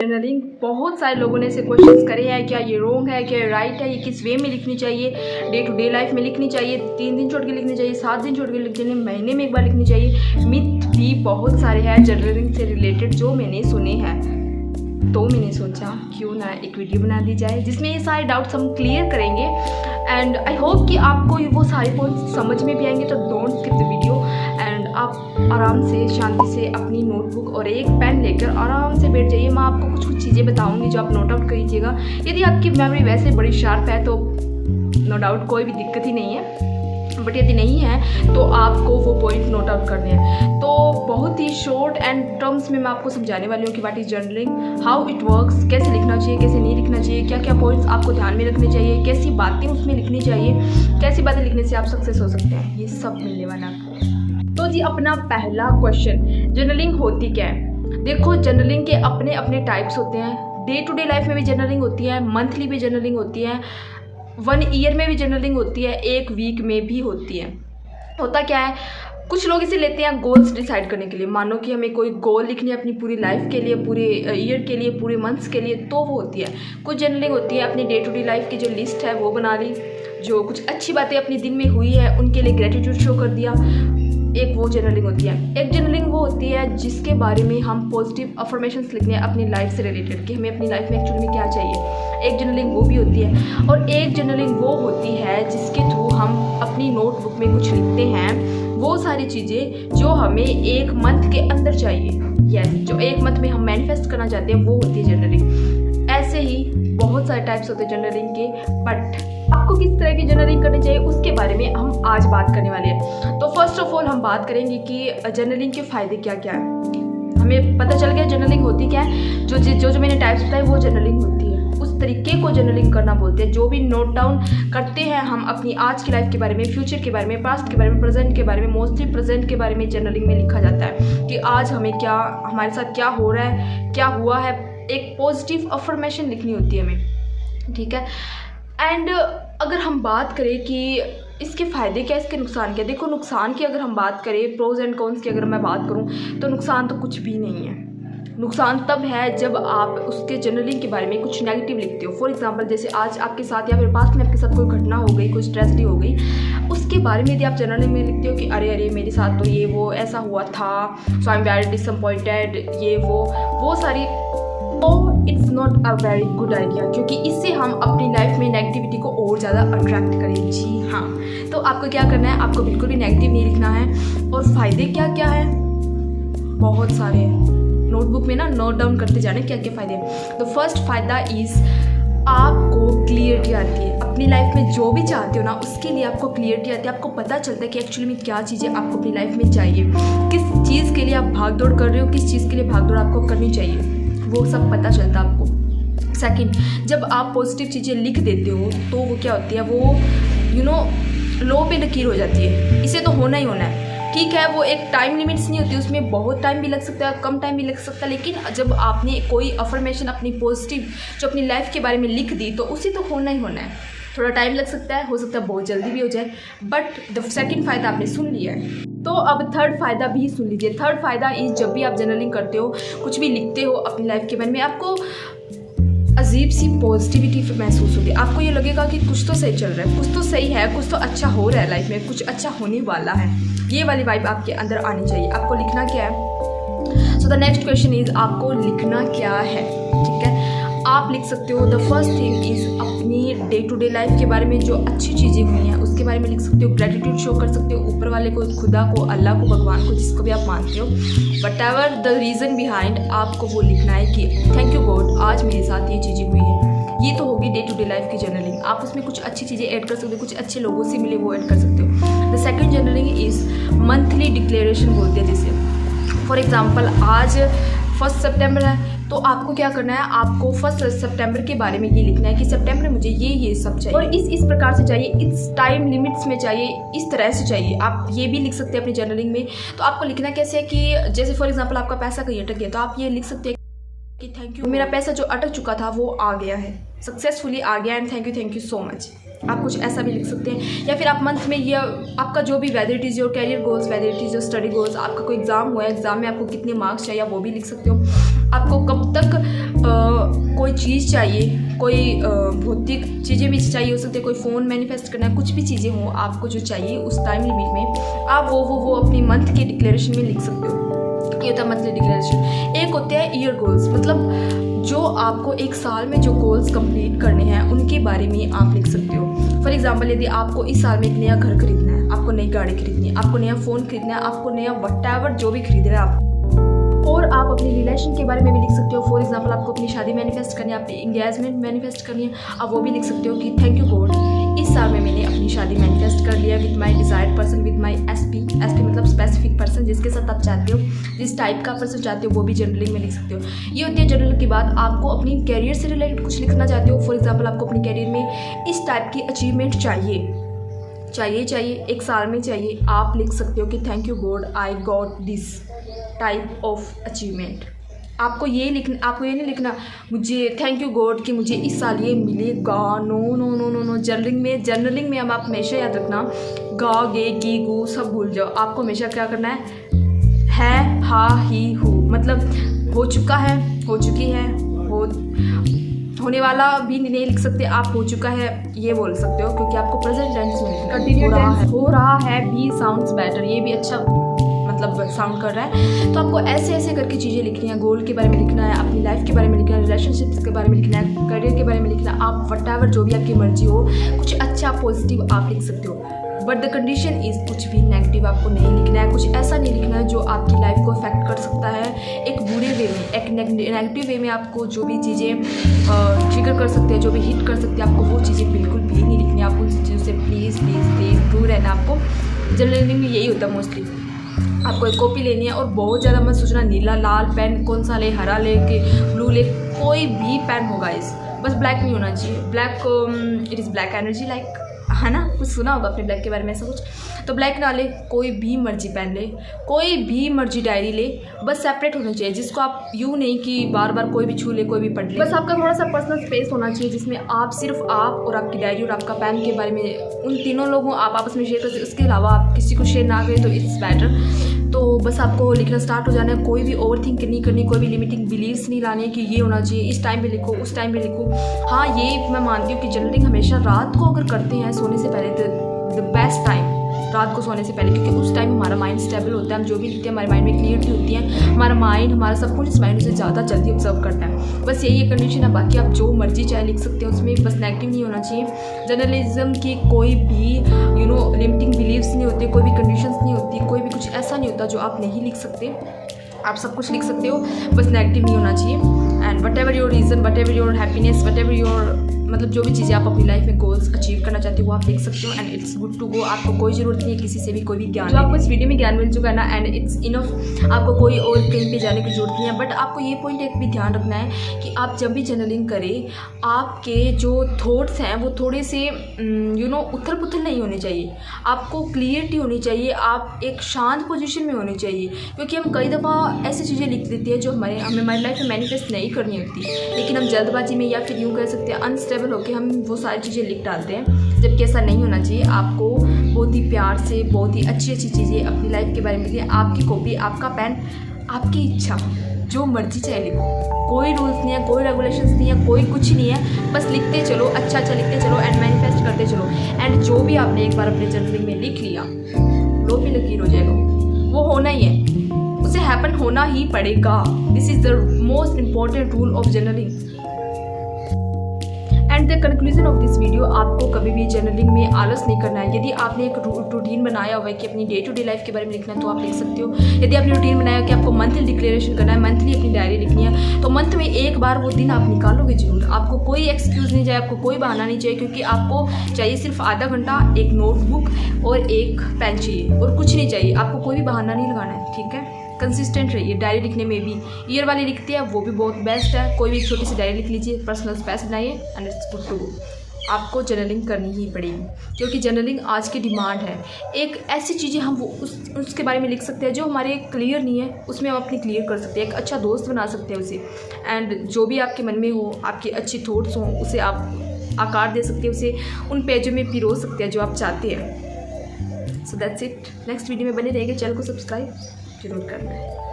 Journaling बहुत सारे लोगों ने ऐसे क्वेश्चंस करे हैं, क्या ये रॉन्ग है, क्या ये राइट है, ये किस वे में लिखनी चाहिए, डे टू डे लाइफ में लिखनी चाहिए, 3 दिन छोड़ के लिखनी चाहिए, 7 दिन छोड़ के लिखनी चाहिए, महीने में एक बार लिखनी चाहिए। मिथ भी बहुत सारे हैं जर्नलिंग से रिलेटेड जो मैंने सुने हैं, तो मैंने सोचा क्यों ना एक वीडियो बना दी जाए जिसमें ये सारे डाउट्स हम क्लियर करेंगे। एंड आई होप कि आपको वो सारे पॉइंट्स समझ में भी आएंगे, तो don't skip the video and आप आराम से शांति से अपनी नोटबुक और एक पेन लेकर आराम से बैठ जाइए। मैं आपको कुछ चीज़ें बताऊंगी जो आप नोट आउट करिएगा। यदि आपकी मेमोरी वैसे बड़ी शार्प है तो नो डाउट कोई भी दिक्कत ही नहीं है, बट यदि नहीं है तो आपको वो पॉइंट नोट आउट करने हैं। तो बहुत ही शॉर्ट एंड टर्म्स में मैं आपको समझाने वाली हूँ कि what is journaling, how it works, कैसे लिखना चाहिए, कैसे नहीं लिखना चाहिए, क्या क्या पॉइंट्स आपको ध्यान में रखने चाहिए, कैसी बातें उसमें लिखनी चाहिए, कैसी बातें लिखने से आप सक्सेस हो सकते हैं, ये सब मिलने वाला आपको। तो जी अपना पहला क्वेश्चन, जर्नलिंग होती क्या है? देखो जर्नलिंग के अपने अपने टाइप्स होते हैं। डे टू डे लाइफ में भी जर्नलिंग होती है, मंथली भी जर्नलिंग होती है, 1 ईयर में भी जर्नलिंग होती है, 1 वीक में भी होती है। होता क्या है, कुछ लोग इसे लेते हैं गोल्स डिसाइड करने के लिए। मानो कि हमें कोई गोल लिखनी है अपनी पूरी लाइफ के लिए, पूरे ईयर के लिए, पूरे मंथ्स के लिए, तो वो होती है। कुछ जर्नलिंग होती है अपनी डे टू डे लाइफ की जो लिस्ट है वो बना ली, जो कुछ अच्छी बातें अपने दिन में हुई है उनके लिए ग्रेटिट्यूड शो कर दिया, एक वो जर्नलिंग होती है। एक जर्नलिंग वो होती है जिसके बारे में हम पॉजिटिव अफर्मेशंस लिखने हैं अपनी लाइफ से रिलेटेड, कि हमें अपनी लाइफ में एक्चुअली में क्या चाहिए। एक जर्नलिंग वो भी होती है। और एक जर्नलिंग वो होती है जिसके थ्रू हम अपनी नोटबुक में कुछ लिखते हैं, वो सारी चीज़ें जो हमें 1 मंथ के अंदर चाहिए। यस, जो 1 मंथ में हम मैनिफेस्ट करना चाहते हैं वो होती है जर्नलिंग। ऐसे ही बहुत सारे टाइप्स होते हैं जर्नलिंग के, बट आपको किस तरह की जर्नलिंग करनी चाहिए उसके बारे में हम आज बात करने वाले हैं। तो फर्स्ट ऑफ ऑल हम बात करेंगे कि जर्नलिंग के फ़ायदे क्या क्या हैं। हमें पता चल गया जर्नलिंग होती क्या है, जो मैंने टाइप्स बताए वो जर्नलिंग होती है। उस तरीके को जर्नलिंग करना बोलते हैं। जो भी नोट डाउन करते हैं हम अपनी आज की लाइफ के बारे में, फ्यूचर के बारे में, पास्ट के बारे में, प्रेजेंट के बारे में, मोस्टली प्रेजेंट के बारे में जर्नलिंग में लिखा जाता है कि आज हमें क्या, हमारे साथ क्या हो रहा है, क्या हुआ है। एक पॉजिटिव अफर्मेशन लिखनी होती है हमें, ठीक है। एंड अगर हम बात करें कि इसके फ़ायदे क्या, इसके नुकसान क्या, देखो नुकसान की अगर हम बात करें, प्रोज एंड कॉन्स की अगर मैं बात करूं, तो नुकसान तो कुछ भी नहीं है। नुकसान तब है जब आप उसके जर्नलिंग के बारे में कुछ नेगेटिव लिखते हो। फॉर एग्जांपल जैसे आज आपके साथ या फिर पास्ट में आपके साथ कोई घटना हो गई, कोई ट्रेजेडी हो गई, उसके बारे में यदि आप जर्नलिंग में लिखते हो कि अरे मेरे साथ तो ये वो ऐसा हुआ था, सो आई एम वेरी डिसअपॉइंटेड, ये वो सारी, तो it's not a very good idea, क्योंकि इससे हम अपनी लाइफ में नेगेटिविटी को और ज़्यादा अट्रैक्ट करें। जी हाँ, तो आपको क्या करना है, आपको बिल्कुल भी नेगेटिव नहीं लिखना है। और फ़ायदे क्या क्या है, बहुत सारे हैं। नोटबुक में ना नोट डाउन करते जाने क्या क्या फ़ायदे हैं। तो फर्स्ट फ़ायदा इज़ आपको क्लियरिटी आती है। अपनी लाइफ में जो भी चाहते हो ना उसके लिए आपको क्लियरिटी आती है। आपको पता चलता है कि एक्चुअली में क्या चीज़ें आपको अपनी लाइफ में चाहिए, किस चीज़ के लिए आप भाग दौड़ कर रहे हो, किस चीज़ के लिए भाग दौड़ आपको करनी चाहिए, वो सब पता चलता है आपको। सेकंड, जब आप पॉजिटिव चीज़ें लिख देते हो तो वो क्या होती है, वो लो पे लकीर हो जाती है, इसे तो होना ही होना है। ठीक है, वो एक टाइम लिमिट्स नहीं होती, उसमें बहुत टाइम भी लग सकता है, कम टाइम भी लग सकता है, लेकिन जब आपने कोई अफर्मेशन अपनी पॉजिटिव जो अपनी लाइफ के बारे में लिख दी तो उसे तो होना ही होना है। थोड़ा टाइम लग सकता है, हो सकता है बहुत जल्दी भी हो जाए, बट द सेकंड फ़ायदा आपने सुन लिया है। तो अब थर्ड फ़ायदा भी सुन लीजिए। थर्ड फ़ायदा इस, जब भी आप जर्नलिंग करते हो, कुछ भी लिखते हो अपनी लाइफ के बारे में, आपको अजीब सी पॉजिटिविटी महसूस होगी। आपको ये लगेगा कि कुछ तो सही चल रहा है, कुछ तो सही है, कुछ तो अच्छा हो रहा है लाइफ में, कुछ अच्छा होने वाला है। ये वाली वाइब आपके अंदर आनी चाहिए। आपको लिखना क्या है? So the next question is आपको लिखना क्या है, ठीक है। आप लिख सकते हो, द फर्स्ट थिंग इज़ अपनी डे टू डे लाइफ के बारे में जो अच्छी चीज़ें हुई हैं उसके बारे में लिख सकते हो। ग्रेटिट्यूड शो कर सकते हो ऊपर वाले को, खुदा को, अल्लाह को, भगवान को, जिसको भी आप मानते हो। What ever the reason behind, आपको वो लिखना है कि थैंक यू गॉड, आज मेरे साथ ये चीज़ें हुई हैं। ये तो होगी डे टू डे लाइफ की जर्नलिंग। आप उसमें कुछ अच्छी चीज़ें ऐड कर सकते हो, कुछ अच्छे लोगों से मिले वो ऐड कर सकते हो। The second journaling is monthly declaration बोलते हैं जिसे। फॉर एग्जांपल आज 1 सितंबर है, तो आपको क्या करना है, आपको 1 सितंबर के बारे में ये लिखना है कि सितंबर में मुझे ये सब चाहिए और इस प्रकार से चाहिए, इस टाइम लिमिट्स में चाहिए, इस तरह से चाहिए। आप ये भी लिख सकते हैं अपनी जर्नलिंग में। तो आपको लिखना कैसे है कि जैसे फॉर एग्जांपल आपका पैसा कहीं अटक गया, तो आप ये लिख सकते हैं कि थैंक यू, मेरा पैसा जो अटक चुका था वो आ गया है, सक्सेसफुली आ गया, and thank you so much. आप कुछ ऐसा भी लिख सकते हैं। या फिर आप मंथ में ये आपका जो भी whether it is your career goals, whether it is your study goals, आपका कोई एग्जाम हुआ है, एग्जाम में आपको कितने मार्क्स चाहिए वो भी लिख सकते हो। आपको कब तक कोई चीज़ चाहिए, कोई भौतिक चीज़ें भी चाहिए हो सकती है, कोई फ़ोन मैनिफेस्ट करना है, कुछ भी चीज़ें हों आपको जो चाहिए उस टाइम लिमिट में आप वो अपनी मंथ के डिक्लेरेशन में लिख सकते हो। ये होता है मंथली डिक्लेरेशन। एक होते हैं ईयर गोल्स, मतलब जो आपको एक साल में जो गोल्स कंप्लीट करने हैं उनके बारे में आप लिख सकते हो। फॉर एग्जांपल, यदि आपको इस साल में एक नया घर खरीदना है, आपको नई गाड़ी खरीदनी है, आपको नया फ़ोन खरीदना है, आपको नया व्हाटएवर जो भी खरीदना है आप, और आप अपनी रिलेशन के बारे में भी लिख सकते हो। फॉर एग्जांपल, आपको अपनी शादी मैनिफेस्ट करनी है, आपकी एंगेजमेंट मैनिफेस्ट करनी है, आप वो भी लिख सकते हो कि थैंक यू गॉड, इस साल में मैंने अपनी शादी मैनिफेस्ट कर लिया with my desired person, with my SP मतलब स्पेसिफिक पर्सन, जिसके साथ आप चाहते हो, जिस टाइप का पर्सन चाहते हो, वो भी जर्नलिंग में लिख सकते हो। ये होती है जर्नल की बात। आपको अपनी कैरियर से रिलेटेड कुछ लिखना चाहते हो, फॉर एग्जाम्पल आपको अपनी कैरियर में इस टाइप की अचीवमेंट चाहिए एक साल में चाहिए, आप लिख सकते हो कि thank you God I got this type of achievement. आपको ये नहीं लिखना मुझे थैंक यू गॉड कि मुझे इस साल ये मिलेगा। नो। जर्नलिंग में अब आप हमेशा याद रखना, गा गे गी गू सब भूल जाओ। आपको हमेशा क्या करना है हा ही हु, मतलब हो चुका है, हो चुकी है, होने वाला भी नहीं लिख सकते आप, हो चुका है ये बोल सकते हो, क्योंकि आपको प्रेजेंट टेंस में कंटिन्यू टेंस हो रहा है भी साउंड्स बेटर, ये भी अच्छा मतलब साउंड कर रहा है। तो आपको ऐसे करके चीज़ें लिखनी है। गोल के बारे में लिखना है, अपनी लाइफ के बारे में लिखना है, रिलेशनशिप्स के बारे में लिखना है, करियर के बारे में लिखना है। आप व्हाटएवर जो भी आपकी मर्जी हो, कुछ अच्छा पॉजिटिव आप लिख सकते हो, बट द कंडीशन इज़ कुछ भी नेगेटिव आपको नहीं लिखना है। कुछ ऐसा नहीं लिखना है जो आपकी लाइफ को अफेक्ट कर सकता है एक बुरे वे में, एक नेगेटिव वे में। आपको जो भी चीज़ें ट्रिगर कर सकते हैं, जो भी हिट कर सकते हैं, आपको वो चीज़ें बिल्कुल भी नहीं लिखनी है। आप उन चीज़ों से प्लीज़ दूर रहना। आपको जर्नलिंग में यही होता है मोस्टली। आपको एक कॉपी लेनी है और बहुत ज़्यादा मत सोचना नीला लाल पेन कौन सा ले, हरा ले के ब्लू ले, कोई भी पेन होगा इस, बस ब्लैक नहीं होना चाहिए। Black it is black energy like, है ना, कुछ सुना होगा अपने ब्लैक के बारे में ऐसा कुछ, तो ब्लैक ना ले, कोई भी मर्जी पेन ले, कोई भी मर्जी डायरी ले, बस सेपरेट होना चाहिए, जिसको आप यूँ नहीं कि बार बार कोई भी छू ले, कोई भी पढ़ ले। बस आपका थोड़ा सा पर्सनल स्पेस होना चाहिए जिसमें आप सिर्फ आप और आपकी डायरी और आपका पेन के बारे में उन तीनों लोगों आप आपस में शेयर कर सकते। उसके अलावा आप किसी को शेयर ना करें तो इट्स बेटर। तो बस आपको लिखना स्टार्ट हो जाना है। कोई भी ओवर थिंक नहीं करनी, कोई भी लिमिटिंग बिलीव्स नहीं लाने कि ये होना चाहिए, इस टाइम पे लिखो, उस टाइम पे लिखो। हाँ, ये मैं मानती हूँ कि जर्नलिंग हमेशा रात को अगर करते हैं सोने से पहले, द बेस्ट टाइम रात को सोने से पहले, क्योंकि उस टाइम हमारा माइंड स्टेबल होता है। हम जो भी लिखते हैं हमारे माइंड में क्लियरिटी होती है, हमारा माइंड, हमारा सब कुछ इस माइंड से ज़्यादा जल्दी ऑब्जर्व करता है। बस यही एक कंडीशन है, बाकी आप जो मर्जी चाहे लिख सकते हो, उसमें बस नेगेटिव नहीं होना चाहिए। जर्नलिज्म की कोई भी लिमिटिंग बिलीव्स नहीं होते, कोई भी कंडीशंस नहीं होती, कोई भी कुछ ऐसा नहीं होता जो आप नहीं लिख सकते। आप सब कुछ लिख सकते हो, बस नेगेटिव नहीं होना चाहिए। And what ever your reason, what ever your happiness, what ever your मतलब जो भी चीज़ें आप अपनी लाइफ में गोल्स अचीव करना चाहते हो वो आप देख सकते हो। And it's good to go. आपको कोई ज़रूरत नहीं है किसी से भी कोई भी ज्ञान, जो आपको इस वीडियो में ज्ञान मिल चुका है ना, एंड इट्स इनफ। आपको कोई और कहीं पे जाने की जरूरत नहीं है। बट आपको ये पॉइंट एक भी ध्यान रखना है कि आप जब भी जर्नलिंग करें, आपके जो थॉट्स हैं वो थोड़े से उथल पुथल नहीं होने चाहिए। आपको क्लियरिटी होनी चाहिए, आप एक शांत पोजीशन में होनी चाहिए। क्योंकि हम कई दफ़ा ऐसी चीज़ें लिख देती है जो हमें हमारी लाइफ में मैनिफेस्ट नहीं करनी होती, लेकिन हम जल्दबाजी में या फिर यूँ कह सकते हैं अनस्टेबल होकर हम वो सारी चीज़ें लिख डालते हैं, जबकि ऐसा नहीं होना चाहिए। आपको बहुत ही प्यार से बहुत ही अच्छी चीज़ें अपनी लाइफ के बारे में लिखिए। आपकी कॉपी, आपका पेन, आपकी इच्छा, जो मर्जी चाहे लिखो। कोई रूल्स नहीं है, कोई रेगुलेशंस नहीं है, कोई कुछ नहीं है। बस लिखते चलो, अच्छा लिखते चलो एंड मैनिफेस्ट करते चलो। एंड जो भी आपने एक बार अपने जर्नलिंग में लिख लिया, लो भी लकीर हो जाएगा, वो होना ही है, उसे हैपन होना ही पड़ेगा। This is the most important rule of journaling. And the conclusion of this video, आपको कभी भी जर्नलिंग में आलस नहीं करना है। यदि आपने एक रूटीन बनाया हुआ है कि अपनी डे टू डे लाइफ के बारे में लिखना है तो आप लिख सकते हो। यदि आपने रूटीन बनाया है कि आपको मंथली डिक्लेरेशन करना है, मंथली अपनी डायरी लिखनी है, तो मंथ में एक बार वो दिन आप निकालोगे जरूर। आपको कोई एक्सक्यूज़ नहीं चाहिए, आपको कोई बहाना नहीं चाहिए, क्योंकि आपको चाहिए सिर्फ आधा घंटा, एक नोटबुक और एक पेन चाहिए, और कुछ नहीं चाहिए। आपको कोई भी बहाना नहीं लगाना है, ठीक है। कंसिस्टेंट रहिए डायरी लिखने में भी। ईयर वाली लिखती है वो भी बहुत बेस्ट है। कोई भी एक छोटी सी डायरी लिख लीजिए, पर्सनल स्पेस बनाइए and it's good to go. आपको जर्नलिंग करनी ही पड़ेगी, क्योंकि जर्नलिंग आज की डिमांड है। एक ऐसी चीज़ें हम वो उसके बारे में लिख सकते हैं जो हमारे क्लियर नहीं है, उसमें हम अपनी क्लियर कर सकते हैं। एक अच्छा दोस्त बना सकते हैं उसे। एंड जो भी आपके मन में हो, आपके अच्छे थॉट्स हों, उसे आप आकार दे सकते हैं, उसे उन पेजों में पिरो सकते हैं जो आप चाहते हैं। So that's it. Next video में बने रहेंगे। चैनल को सब्सक्राइब जरूर करना है।